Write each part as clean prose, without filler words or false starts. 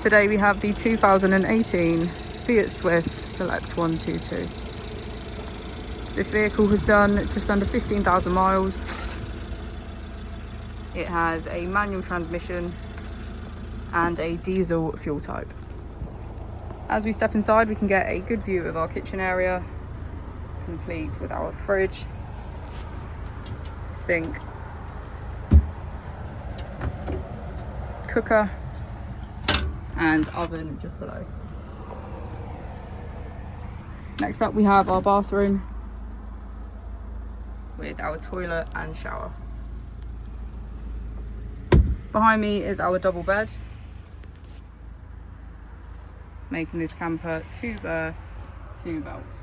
Today we have the 2018 Fiat Swift Select 122. This vehicle has done just under 15,000 miles. It has a manual transmission and a diesel fuel type. As we step inside, we can get a good view of our kitchen area, complete with our fridge, sink, cooker and oven just below. Next up we have our bathroom with our toilet and shower. Behind me is our double bed, making this camper 2 berth, 2 belts.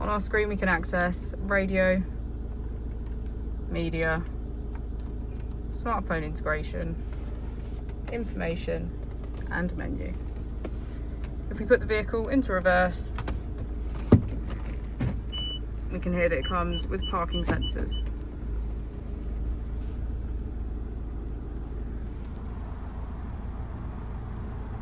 On our screen we can access radio, media, smartphone integration, information and menu. If we put the vehicle into reverse, we can hear that it comes with parking sensors.